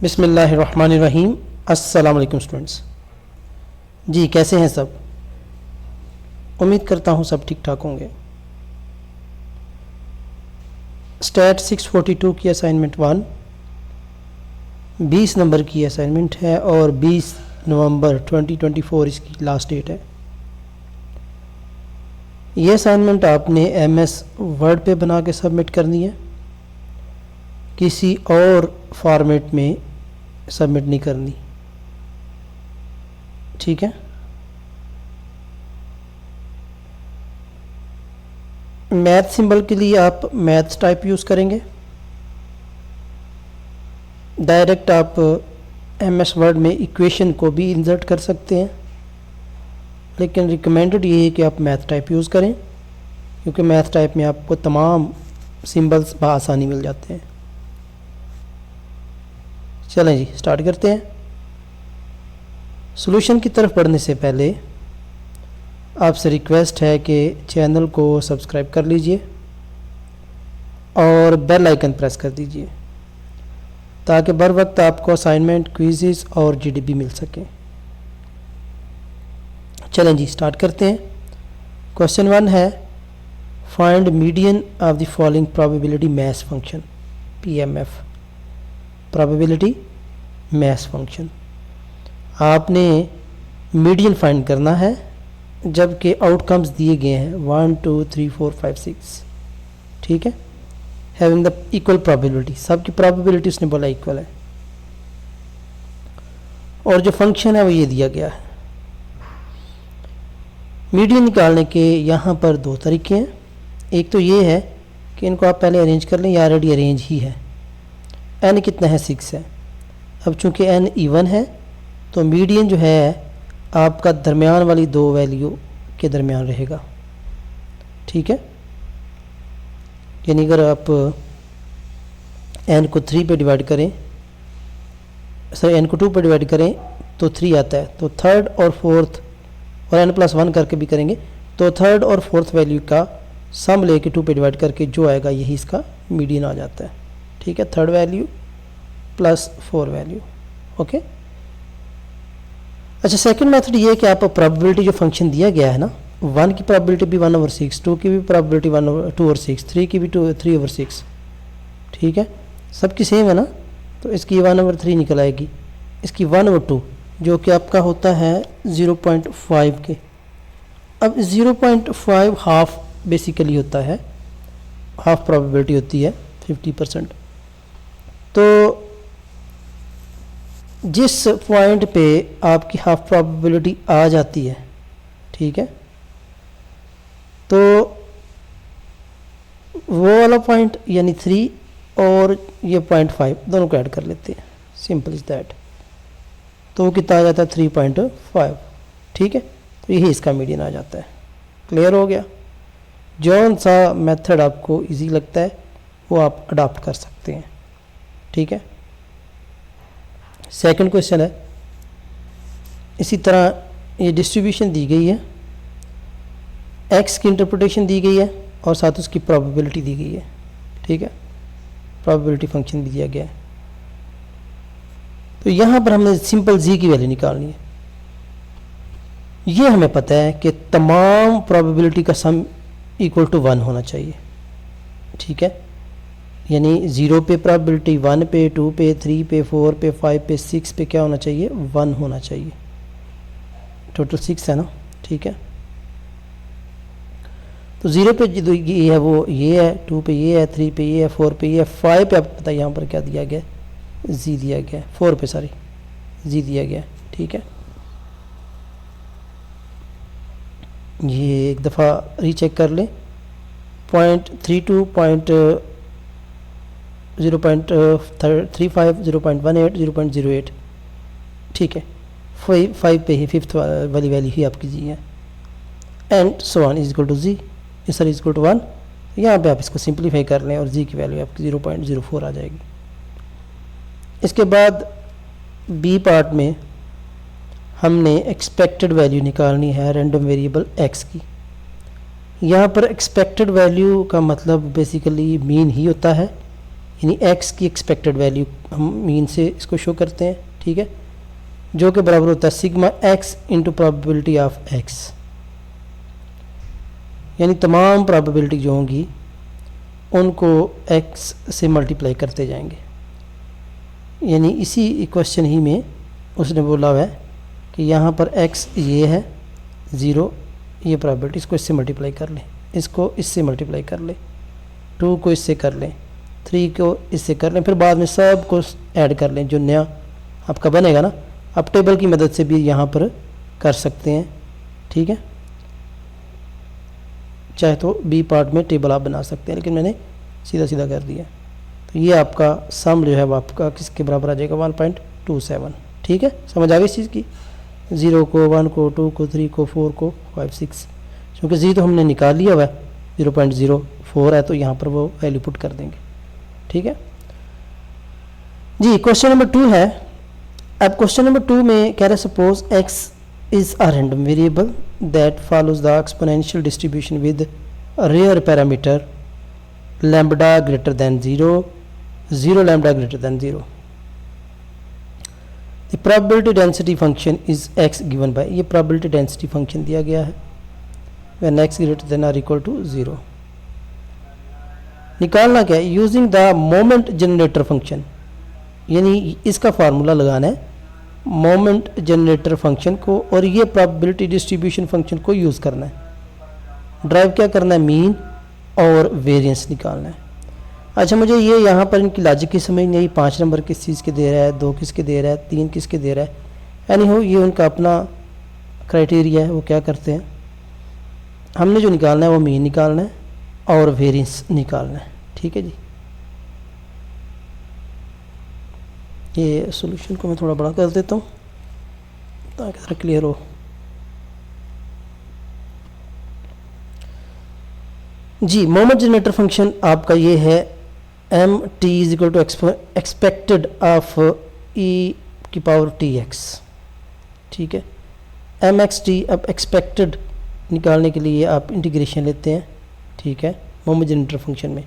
बिस्मिल्लाहिर्रहमानिर्रहीम। अस्सलाम वालेकुम स्टूडेंट्स। जी कैसे हैं सब? उम्मीद करता हूँ सब ठीक ठाक होंगे। स्टैट 642 की असाइनमेंट 1 20 नंबर की असाइनमेंट है और 20 नवंबर 2024 इसकी लास्ट डेट है। ये असाइनमेंट आपने MS वर्ड पे बना के सबमिट करनी है, किसी और फॉर्मेट में सबमिट नहीं करनी, ठीक है। मैथ सिंबल के लिए आप मैथ्स टाइप यूज़ करेंगे। डायरेक्ट आप MS वर्ड में इक्वेशन को भी इंसर्ट कर सकते हैं, लेकिन रिकमेंडेड ये है कि आप मैथ टाइप यूज़ करें, क्योंकि मैथ टाइप में आपको तमाम सिंबल्स बआसानी मिल जाते हैं। चलें जी स्टार्ट करते हैं। सॉल्यूशन की तरफ बढ़ने से पहले आपसे रिक्वेस्ट है कि चैनल को सब्सक्राइब कर लीजिए और बेल आइकन प्रेस कर दीजिए, ताकि बर वक्त आपको असाइनमेंट, क्विज़ेस और GDP मिल सके। चलें जी स्टार्ट करते हैं। क्वेश्चन 1 है, find median of the following probability math function, PMF, probability math function. आपने मीडियन फाइंड करना है, जबकि आउटकम्स दिए गए हैं 1 2 3 4 5 6, ठीक है। हैविंग द इक्वल प्रोबेबिलिटी, सबकी प्रोबेबिलिटी उसने बोला इक्वल है, और जो फंक्शन है वो ये दिया गया है। मीडियन निकालने के यहाँ पर दो तरीके हैं। एक तो ये है कि इनको आप पहले अरेंज कर लें, या ऑलरेडी अरेंज ही है। n कितना है? 6 है। अब चूंकि n इवन है तो मीडियन जो है आपका दरमियान वाली दो वैल्यू के दरमियान रहेगा, ठीक है। यानी अगर आप n को 3 पे डिवाइड करें, n को 2 पे डिवाइड करें तो 3 आता है, तो थर्ड और फोर्थ, और n+1 करके भी करेंगे तो थर्ड और फोर्थ वैल्यू का सम लेके 2 पे डिवाइड करके जो आएगा यही इसका मीडियन आ जाता है, ठीक है। Third value plus 4 value, okay. अच्छा, सेकंड मेथड ये है कि आप प्रोबेबिलिटी जो फंक्शन दिया गया है ना, 1 की प्रोबेबिलिटी भी 1/6, 2 की भी प्रोबेबिलिटी 2/6, 3 की भी 3/6, ठीक है। सबकी सेम है ना, तो इसकी 1/3 निकल आएगी, इसकी 1/2 जो कि आपका होता है 0.5 के। अब 0.5 हाफ बेसिकली होता है, हाफ प्रोबेबिलिटी होती है 50%। तो जिस पॉइंट पे आपकी हाफ प्रोबेबिलिटी आ जाती है, ठीक है, तो वो वाला पॉइंट यानी 3 और ये 0.5 दोनों को ऐड कर लेते हैं, सिंपल इज दैट। तो वो कितना आ जाता है? 3.5, ठीक है। तो यही इसका मीडियन आ जाता है। क्लियर हो गया? जौन सा मेथड आपको इजी लगता है वो आप अडॉप्ट कर सकते हैं, ठीक है। सेकंड क्वेश्चन है, इसी तरह ये डिस्ट्रीब्यूशन दी गई है, x की इंटरप्रिटेशन दी गई है और साथ उसकी प्रोबेबिलिटी दी गई है, ठीक है। प्रोबेबिलिटी फंक्शन भी दिया गया है। तो यहाँ पर हमें सिंपल z की वैल्यू निकालनी है। ये हमें पता है कि तमाम प्रोबेबिलिटी का सम इक्वल टू 1 होना चाहिए, ठीक है। यानी 0 पे प्रोबेबिलिटी, 1 पे, 2 पे, 3 पे, 4 पे, 5 पे, 6 पे क्या होना चाहिए? 1 होना चाहिए। टोटल 6 है ना, ठीक है। तो 0 पे जो ये है वो ये है, 2 पे ये है, 3 पे ये है, 4 पे ये है, 5 पे आपको पता है यहाँ पर क्या दिया गया? जी दिया गया, 4 पे सॉरी जी दिया गया, ठीक है। ये एक दफ़ा रीचेक कर लें। 0.32, 0.35, 0.18, 0.08, ठीक है। 5 पे ही फिफ्थ वाली वैल्यू ही आपकी जी है, and so on is equal to G, sir is equal to 1। यहाँ पे आप इसको सिंप्लीफाई कर लें और जी की वैल्यू आपकी 0.04 आ जाएगी। इसके बाद बी पार्ट में हमने एक्सपेक्टेड वैल्यू निकालनी है रैंडम वेरिएबल x की। यहाँ पर एक्सपेक्टेड वैल्यू का मतलब बेसिकली मीन ही होता है, यानी x की एक्सपेक्टेड वैल्यू हम मीन से इसको शो करते हैं, ठीक है, जो कि बराबर होता है sigma x into probability of x, यानी तमाम प्रोबेबिलिटी जो होंगी उनको x से मल्टीप्लाई करते जाएंगे। यानी इसी क्वेश्चन ही में उसने बोला हुआ है कि यहाँ पर x ये है 0, ये प्रोबेबिलिटी, इसको इससे मल्टीप्लाई कर लें, इसको इससे मल्टीप्लाई कर लें, 2 को इससे कर लें, 3 को इससे कर लें, फिर बाद में सब को ऐड कर लें जो नया आपका बनेगा ना। आप टेबल की मदद से भी यहाँ पर कर सकते हैं, ठीक है, चाहे तो बी पार्ट में टेबल आप बना सकते हैं, लेकिन मैंने सीधा सीधा कर दिया। तो ये आपका सम जो है वो आपका किसके बराबर आ जाएगा 1.27, ठीक है। समझ आ गई इस चीज़ की, 0 को 1 को 2 को 3 को 4 को 5 6, क्योंकि जी तो हमने निकाल लिया हुआ है 0.04 है, तो यहाँ पर वो वैल्यू पुट कर देंगे, ठीक है जी। क्वेश्चन नंबर 2 है। अब क्वेश्चन नंबर 2 में कह रहे suppose x is a random variable that follows the exponential distribution with a real parameter lambda greater than 0, 0 lambda greater than 0. The probability density function is x given by, ये probability density function दिया गया है when x greater than or equal to 0. निकालना क्या है, using the moment generator function, यानी इसका formula लगाना है मोमेंट जनरेटर फंक्शन को, और ये प्रोबेबिलिटी डिस्ट्रीब्यूशन फंक्शन को यूज़ करना है। ड्राइव क्या करना है, मीन और वेरिएंस निकालना है। अच्छा, मुझे ये यहाँ पर इनकी लॉजिक की समझ नहीं आई, 5 नंबर किस चीज़ के दे रहा है, 2 किसके दे रहा है, 3 किसके दे रहा है। एनी हो, ये उनका अपना क्राइटेरिया है, वो क्या करते हैं। हमने जो निकालना है वो मीन निकालना है और वेरिएंस निकालना है, ठीक है जी। ये सॉल्यूशन को मैं थोड़ा बड़ा कर देता हूँ ताकि ज़रा क्लियर हो। जी, मोमेंट जनरेटर फंक्शन आपका ये है M T is equal to expected of E की पावर टी एक्स, ठीक है। एम एक्स टी, अब एक्सपेक्टेड निकालने के लिए आप इंटीग्रेशन लेते हैं, ठीक है, मोमेंट जनरेटर फंक्शन में,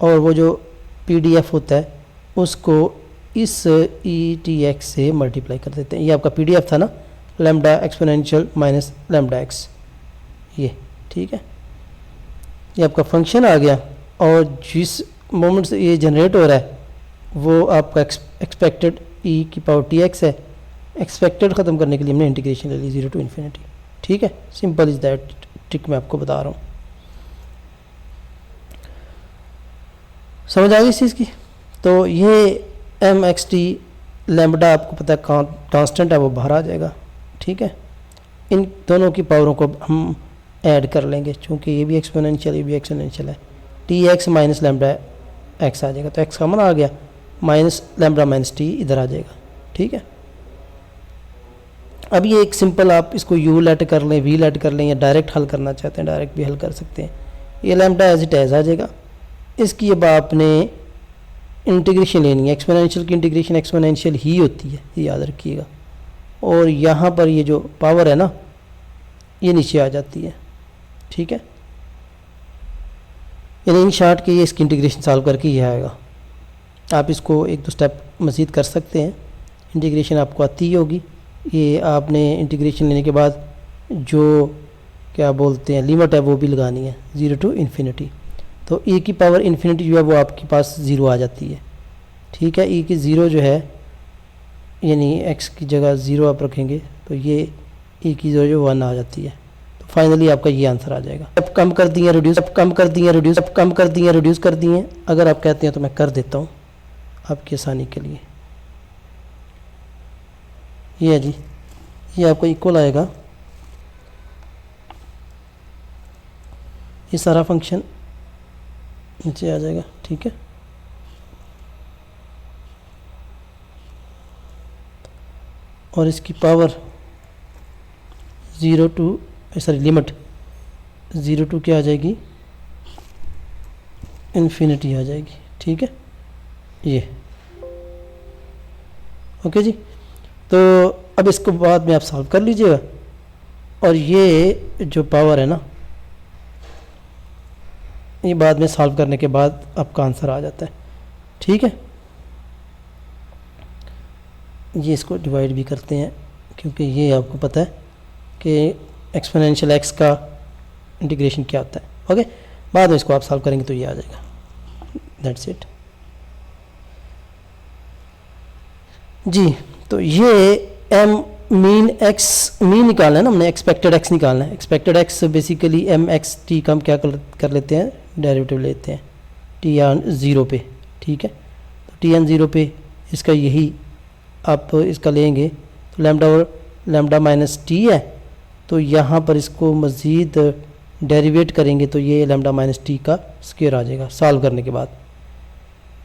और वो जो पी डी एफ होता है उसको इस ई टी एक्स से मल्टीप्लाई कर देते हैं। ये आपका पी डी एफ था ना, lambda exponential minus lambda x, ये ठीक है, ये आपका फंक्शन आ गया। और जिस मोमेंट से ये जनरेट हो रहा है वो आपका एक्सपेक्टेड ई की पावर टी एक्स है। एक्सपेक्टेड ख़त्म करने के लिए हमने इंटीग्रेशन ले ली 0 to इन्फिनिटी, ठीक है, सिंपल इज़ दैट, ट्रिक मैं आपको बता रहा हूँ। समझ आ गई इस चीज़ की। तो ये एम एक्स टी लैम्बडा आपको पता है कांस्टेंट है, वो बाहर आ जाएगा, ठीक है। इन दोनों की पावरों को हम ऐड कर लेंगे, चूँकि ये भी एक्सपोनेंशियल ये भी एक्सपोनेंशियल है। T X minus lambda X आ जाएगा, तो एक्स कॉमन आ गया, माइनस लैम्बडा माइनस टी इधर आ जाएगा, ठीक है। अब ये एक सिंपल, आप इसको यू लेट कर लें, वी लेट कर लें, या डायरेक्ट हल करना चाहते हैं डायरेक्ट भी हल कर सकते हैं। ये लैम्बडा एज इट एज आ जाएगा। इसकी अब आपने इंटीग्रेशन लेनी है, एक्सपोनेंशियल की इंटीग्रेशन एक्सपोनेंशियल ही होती है, ये याद रखिएगा। और यहाँ पर ये जो पावर है ना, ये नीचे आ जाती है, ठीक है। यानी इन शॉर्ट के ये इसकी इंटीग्रेशन सॉल्व करके ये आएगा। आप इसको एक दो स्टेप मज़ीद कर सकते हैं, इंटीग्रेशन आपको आती ही होगी। ये आपने इंटीग्रेशन लेने के बाद जो क्या बोलते हैं लिमिट है वो भी लगानी है 0 to इन्फिनिटी। तो e की पावर इन्फिनिटी जो है वो आपके पास 0 आ जाती है, ठीक है। e की 0 जो है, यानी x की जगह 0 आप रखेंगे तो ये e की 0 जो 1 आ जाती है। तो फाइनली आपका ये आंसर आ जाएगा। अब कम कर दिए रिड्यूस, अब कम कर दिए रिड्यूस, अब कम कर दिए रिड्यूस कर दिए। अगर आप कहते हैं तो मैं कर देता हूँ आपकी आसानी के लिए। ये है जी, ये आपको इक्वल आएगा, ये सारा फंक्शन नीचे आ जाएगा, ठीक है। और इसकी पावर 0 to लिमिट 0 to क्या आ जाएगी, इन्फिनिटी आ जाएगी, ठीक है। ये ओके जी। तो अब इसको बाद में आप सॉल्व कर लीजिएगा, और ये जो पावर है ना, ये बाद में सॉल्व करने के बाद आपका आंसर आ जाता है। ठीक है, ये इसको डिवाइड भी करते हैं क्योंकि ये आपको पता है कि एक्सपोनेंशियल एक्स का इंटीग्रेशन क्या होता है। ओके, बाद में इसको आप सॉल्व करेंगे तो ये आ जाएगा। दैट्स इट जी। तो ये एम मीन एक्स मीन निकालना है ना हमने, एक्सपेक्टेड एक्स निकालना है। Expected X basically M X T का हम क्या कर लेते हैं, डेरिवेटिव लेते हैं टी ऑन ज़ीरो पे। ठीक है, तो टी ऑन ज़ीरो पे इसका यही आप इसका लेंगे तो लैम्डा और लैम्डा माइनस टी है, तो यहाँ पर इसको मज़ीद डेरिवेट करेंगे तो ये लैम्डा माइनस टी का स्क्वायर आ जाएगा सॉल्व करने के बाद।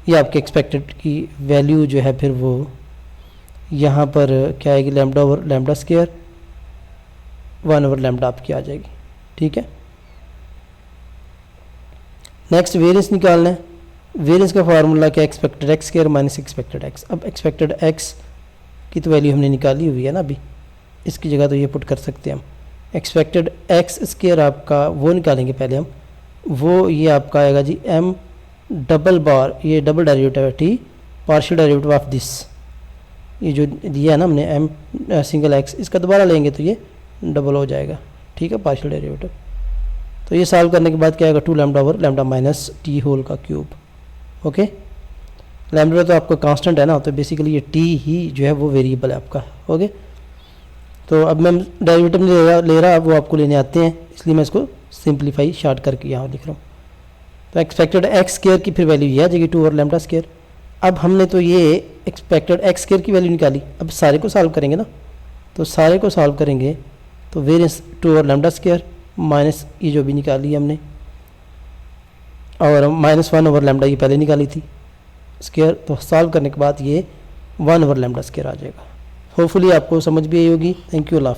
ये आपके एक्सपेक्टेड की वैल्यू जो है फिर वो यहाँ पर क्या आएगी, lambda over lambda square 1 over lambda आपकी आ जाएगी। ठीक है, नेक्स्ट वेरिएंस निकालना है। वेरिएंस का फार्मूला क्या, expected x square minus expected x. अब एक्सपेक्टेड एक्स की तो वैल्यू हमने निकाली हुई है ना अभी, इसकी जगह तो ये पुट कर सकते हैं हम। एक्सपेक्टेड एक्स स्क्वायर आपका वो निकालेंगे पहले हम, वो ये आपका आएगा जी एम डबल बार, ये डबल डेरिवेटिव है T partial derivative of this, ये जो दिया है ना हमने एम सिंगल एक्स, इसका दोबारा लेंगे तो ये डबल हो जाएगा। ठीक है, पार्शियल डेरिवेटिव। तो ये सॉल्व करने के बाद क्या आएगा, 2 lambda over lambda minus T whole का क्यूब। ओके, लैम्डा तो आपका कांस्टेंट है ना, तो बेसिकली ये टी ही जो है वो वेरिएबल है आपका। ओके, तो अब मैं डेरिवेटिव ले रहा वो आपको लेने आते हैं, इसलिए मैं इसको सिंप्लीफाई शार्ट करके यहाँ लिख रहा हूँ। तो एक्सपेक्टेड एक्स स्क्वायर की फिर वैल्यू ये आ जाएगी 2 ओवर लैम्डा स्क्वायर। अब हमने तो ये एक्सपेक्टेड एक्स स्क्वायर की वैल्यू निकाली, अब सारे को सॉल्व करेंगे ना, तो सारे को सॉल्व करेंगे तो variance 2 over lambda square minus ये जो भी निकाली हमने, और -1 ओवर लैम्डा ये पहले निकाली थी स्क्वायर, तो सॉल्व करने के बाद ये 1 ओवर लैम्डा स्क्वायर आ जाएगा। होपफुली आपको समझ भी आई होगी। Thank you, Allah.